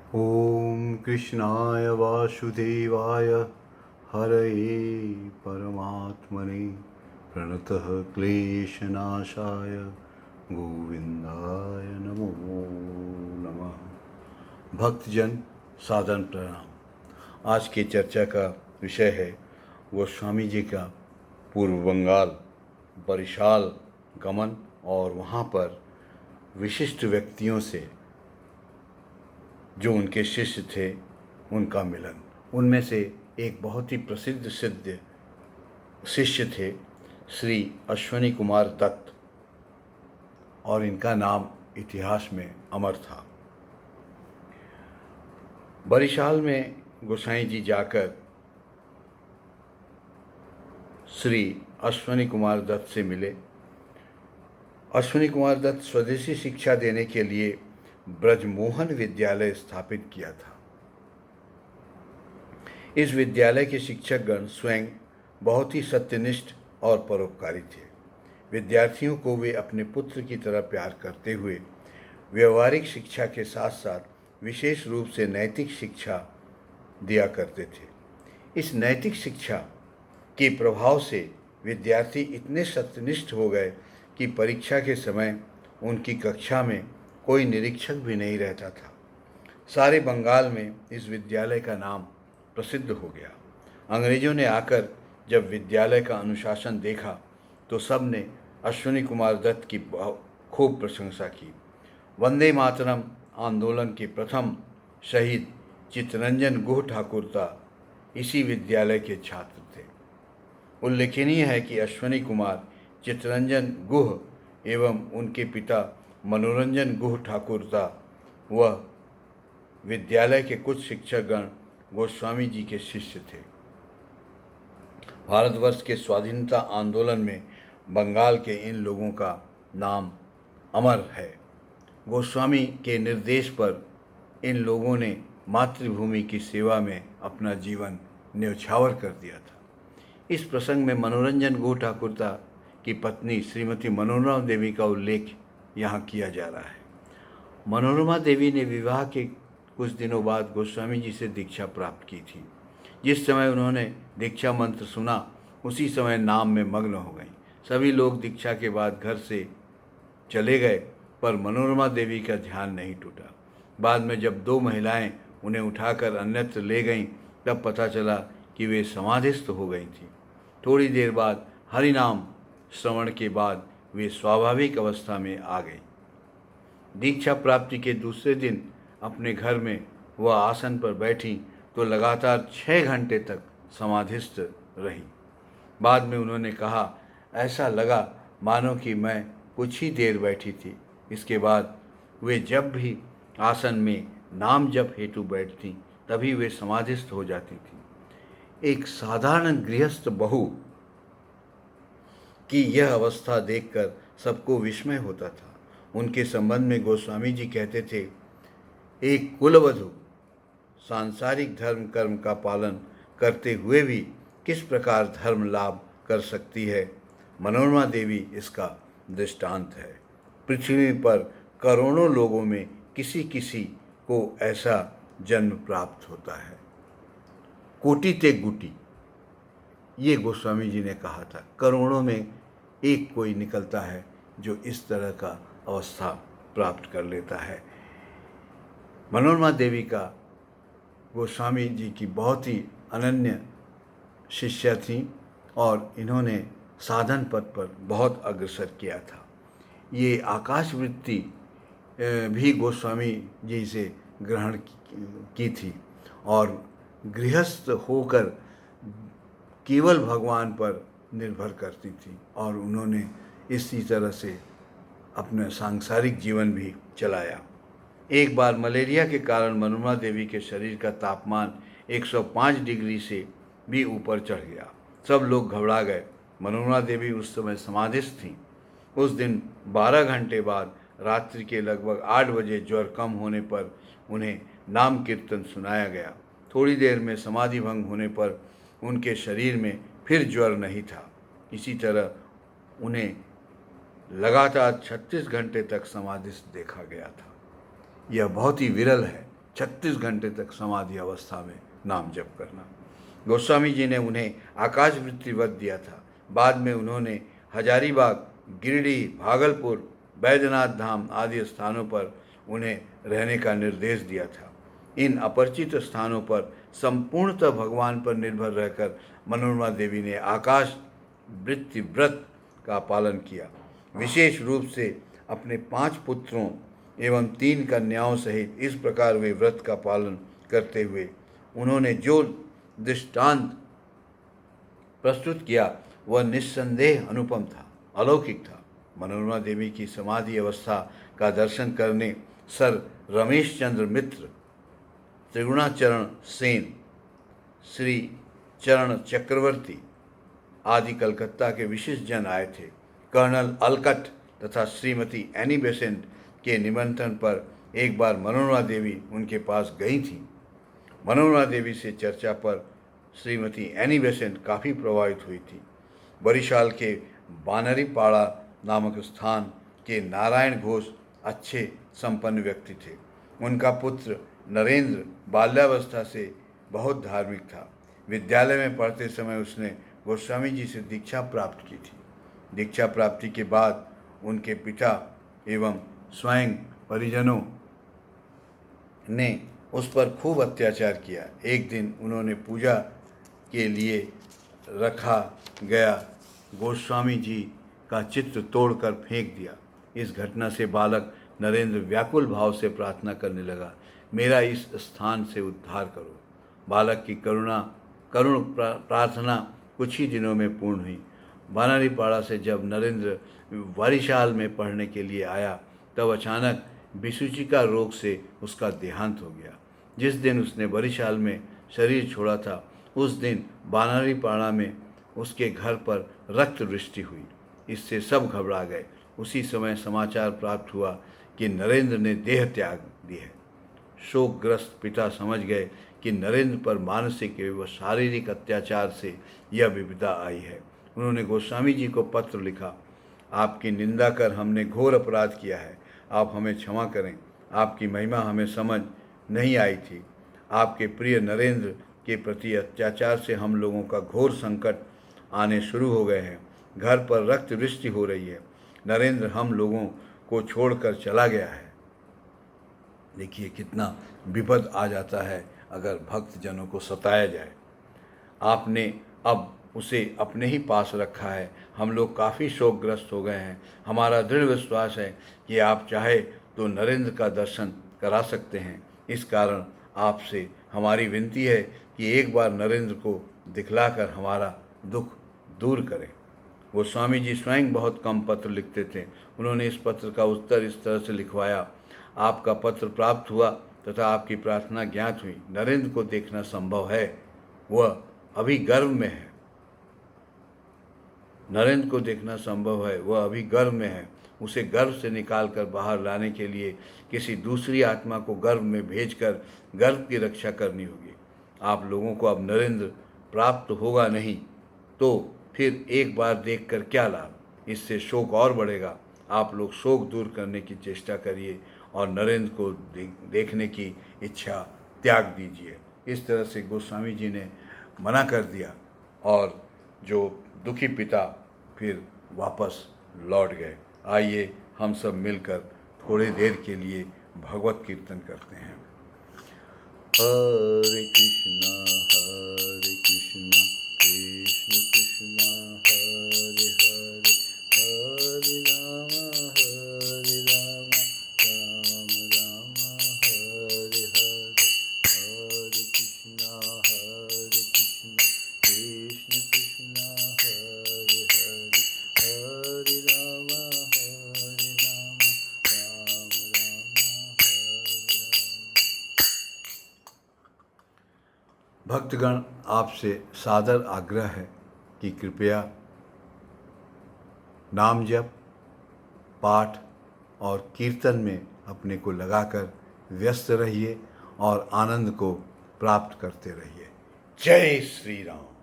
ॐ कृष्णाय वासुदेवाय हरये परमात्मने प्रणतः क्लेशनाशाय गोविंदाय नमो नमः। भक्तजन सादर प्रणाम। आज की चर्चा का विषय है गोस्वामी जी का पूर्व बंगाल बरिशाल गमन और वहाँ पर विशिष्ट व्यक्तियों से जो उनके शिष्य थे उनका मिलन। उनमें से एक बहुत ही प्रसिद्ध सिद्ध शिष्य थे श्री अश्वनी कुमार दत्त, और इनका नाम इतिहास में अमर था। बरिशाल में गोसाई जी जाकर श्री अश्वनी कुमार दत्त से मिले। अश्वनी कुमार दत्त स्वदेशी शिक्षा देने के लिए ब्रजमोहन विद्यालय स्थापित किया था। इस विद्यालय के शिक्षकगण स्वयं बहुत ही सत्यनिष्ठ और परोपकारी थे। विद्यार्थियों को वे अपने पुत्र की तरह प्यार करते हुए व्यवहारिक शिक्षा के साथ साथ विशेष रूप से नैतिक शिक्षा दिया करते थे। इस नैतिक शिक्षा के प्रभाव से विद्यार्थी इतने सत्यनिष्ठ हो गए कि परीक्षा के समय उनकी कक्षा में कोई निरीक्षक भी नहीं रहता था। सारे बंगाल में इस विद्यालय का नाम प्रसिद्ध हो गया। अंग्रेजों ने आकर जब विद्यालय का अनुशासन देखा तो सब ने अश्वनी कुमार दत्त की खूब प्रशंसा की। वंदे मातरम आंदोलन के प्रथम शहीद चित्तरंजन गुह ठाकुरता इसी विद्यालय के छात्र थे। उल्लेखनीय है कि अश्वनी कुमार चित्तरंजन गुह एवं उनके पिता मनोरंजन गुह ठाकुरता व विद्यालय के कुछ शिक्षकगण गोस्वामी जी के शिष्य थे। भारतवर्ष के स्वाधीनता आंदोलन में बंगाल के इन लोगों का नाम अमर है। गोस्वामी के निर्देश पर इन लोगों ने मातृभूमि की सेवा में अपना जीवन न्यौछावर कर दिया था। इस प्रसंग में मनोरंजन गुह ठाकुरता की पत्नी श्रीमती मनोरमा देवी का उल्लेख यहाँ किया जा रहा है। मनोरमा देवी ने विवाह के कुछ दिनों बाद गोस्वामी जी से दीक्षा प्राप्त की थी। जिस समय उन्होंने दीक्षा मंत्र सुना उसी समय नाम में मग्न हो गईं। सभी लोग दीक्षा के बाद घर से चले गए, पर मनोरमा देवी का ध्यान नहीं टूटा। बाद में जब दो महिलाएं उन्हें उठाकर अन्यत्र ले गईं तब पता चला कि वे समाधिस्थ हो गई थीं। थोड़ी देर बाद हरिनाम श्रवण के बाद वे स्वाभाविक अवस्था में आ गई। दीक्षा प्राप्ति के दूसरे दिन अपने घर में वह आसन पर बैठी तो लगातार 6 घंटे तक समाधिस्थ रही। बाद में उन्होंने कहा, ऐसा लगा मानो कि मैं कुछ ही देर बैठी थी। इसके बाद वे जब भी आसन में नाम जप हेतु बैठती तभी वे समाधिस्थ हो जाती थी। एक साधारण गृहस्थ बहू की यह अवस्था देखकर सबको विस्मय होता था। उनके संबंध में गोस्वामी जी कहते थे, एक कुलवधू सांसारिक धर्म कर्म का पालन करते हुए भी किस प्रकार धर्म लाभ कर सकती है, मनोरमा देवी इसका दृष्टांत है। पृथ्वी पर करोड़ों लोगों में किसी किसी को ऐसा जन्म प्राप्त होता है। कोटि ते गुटी, ये गोस्वामी जी ने कहा था। करोड़ों में एक कोई निकलता है जो इस तरह का अवस्था प्राप्त कर लेता है। मनोरमा देवी का गोस्वामी जी की बहुत ही अनन्य शिष्या थी और इन्होंने साधन पथ पर बहुत अग्रसर किया था। ये आकाश वृत्ति भी गोस्वामी जी से ग्रहण की थी और गृहस्थ होकर केवल भगवान पर निर्भर करती थी और उन्होंने इसी तरह से अपना सांसारिक जीवन भी चलाया। एक बार मलेरिया के कारण मनोरमा देवी के शरीर का तापमान 105 डिग्री से भी ऊपर चढ़ गया। सब लोग घबरा गए। मनोरमा देवी उस समय समाधिस्थ थीं। उस दिन 12 घंटे बाद रात्रि के लगभग 8 बजे ज्वर कम होने पर उन्हें नाम कीर्तन सुनाया गया। थोड़ी देर में समाधि भंग होने पर उनके शरीर में फिर ज्वर नहीं था। इसी तरह उन्हें लगातार 36 घंटे तक समाधिस्थ देखा गया था। यह बहुत ही विरल है 36 घंटे तक समाधि अवस्था में नाम जप करना। गोस्वामी जी ने उन्हें आकाश वृत्ति व्रत दिया था। बाद में उन्होंने हजारीबाग, गिरिडीह, भागलपुर, बैद्यनाथ धाम आदि स्थानों पर उन्हें रहने का निर्देश दिया था। इन अपरिचित स्थानों पर संपूर्णतः भगवान पर निर्भर रहकर मनोरमा देवी ने आकाश वृत्ति व्रत का पालन किया। विशेष रूप से अपने 5 पुत्रों एवं 3 कन्याओं सहित इस प्रकार वे व्रत का पालन करते हुए उन्होंने जो दृष्टांत प्रस्तुत किया वह निस्संदेह अनुपम था, अलौकिक था। मनोरमा देवी की समाधि अवस्था का दर्शन करने सर रमेश चंद्र मित्र, त्रिगुणाचरण सेन, श्री चरण चक्रवर्ती आदि कलकत्ता के विशिष्ट जन आए थे। कर्नल अलकट तथा श्रीमती एनी बेसेंट के निमंत्रण पर एक बार मनोरमा देवी उनके पास गई थीं। मनोरमा देवी से चर्चा पर श्रीमती एनी बेसेंट काफ़ी प्रभावित हुई थी। बरिशाल के बानरीपाड़ा नामक स्थान के नारायण घोष अच्छे संपन्न व्यक्ति थे। उनका पुत्र नरेंद्र बाल्यावस्था से बहुत धार्मिक था। विद्यालय में पढ़ते समय उसने गोस्वामी जी से दीक्षा प्राप्त की थी। दीक्षा प्राप्ति के बाद उनके पिता एवं स्वयं परिजनों ने उस पर खूब अत्याचार किया। एक दिन उन्होंने पूजा के लिए रखा गया गोस्वामी जी का चित्र तोड़कर फेंक दिया। इस घटना से बालक नरेंद्र व्याकुल भाव से प्रार्थना करने लगा, मेरा इस स्थान से उद्धार करो। बालक की करुण प्रार्थना कुछ ही दिनों में पूर्ण हुई। बानरीपाड़ा से जब नरेंद्र वारिशाल में पढ़ने के लिए आया तब अचानक विसूचिका रोग से उसका देहांत हो गया। जिस दिन उसने बरिशाल में शरीर छोड़ा था उस दिन बानरीपाड़ा में उसके घर पर रक्त वृष्टि हुई। इससे सब घबरा गए। उसी समय समाचार प्राप्त हुआ कि नरेंद्र ने देह त्याग दी है। शोकग्रस्त पिता समझ गए कि नरेंद्र पर मानसिक एवं शारीरिक अत्याचार से यह विपदा आई है। उन्होंने गोस्वामी जी को पत्र लिखा, आपकी निंदा कर हमने घोर अपराध किया है, आप हमें क्षमा करें। आपकी महिमा हमें समझ नहीं आई थी। आपके प्रिय नरेंद्र के प्रति अत्याचार से हम लोगों का घोर संकट आने शुरू हो गए हैं। घर पर रक्त वृष्टि हो रही है। नरेंद्र हम लोगों को छोड़कर चला गया है। देखिए कितना विपद आ जाता है अगर भक्त जनों को सताया जाए। आपने अब उसे अपने ही पास रखा है। हम लोग काफ़ी शोकग्रस्त हो गए हैं। हमारा दृढ़ विश्वास है कि आप चाहे तो नरेंद्र का दर्शन करा सकते हैं। इस कारण आपसे हमारी विनती है कि एक बार नरेंद्र को दिखलाकर हमारा दुख दूर करें। गोस्वामी जी स्वयं बहुत कम पत्र लिखते थे। उन्होंने इस पत्र का उत्तर इस तरह से लिखवाया, आपका पत्र प्राप्त हुआ तथा आपकी प्रार्थना ज्ञात हुई। नरेंद्र को देखना संभव है, वह अभी गर्भ में है। नरेंद्र को देखना संभव है, वह अभी गर्भ में है। उसे गर्भ से निकालकर बाहर लाने के लिए किसी दूसरी आत्मा को गर्भ में भेजकर गर्भ की रक्षा करनी होगी। आप लोगों को अब नरेंद्र प्राप्त होगा नहीं तो फिर एक बार देखकर क्या लाभ, इससे शोक और बढ़ेगा। आप लोग शोक दूर करने की चेष्टा करिए और नरेंद्र को देखने की इच्छा त्याग दीजिए। इस तरह से गोस्वामी जी ने मना कर दिया और जो दुखी पिता फिर वापस लौट गए। आइए हम सब मिलकर थोड़ी देर के लिए भगवत कीर्तन करते हैं। हरे कृष्णा कृष्ण कृष्ण हरे हरे, हरे राम राम राम हरे हरे, हरे कृष्णा कृष्ण कृष्ण हरे हरे, हरे राम राम हरे हरे। भक्तगण, आपसे सादर आग्रह है कि कृपया नाम जप, पाठ और कीर्तन में अपने को लगाकर व्यस्त रहिए और आनंद को प्राप्त करते रहिए। जय श्री राम।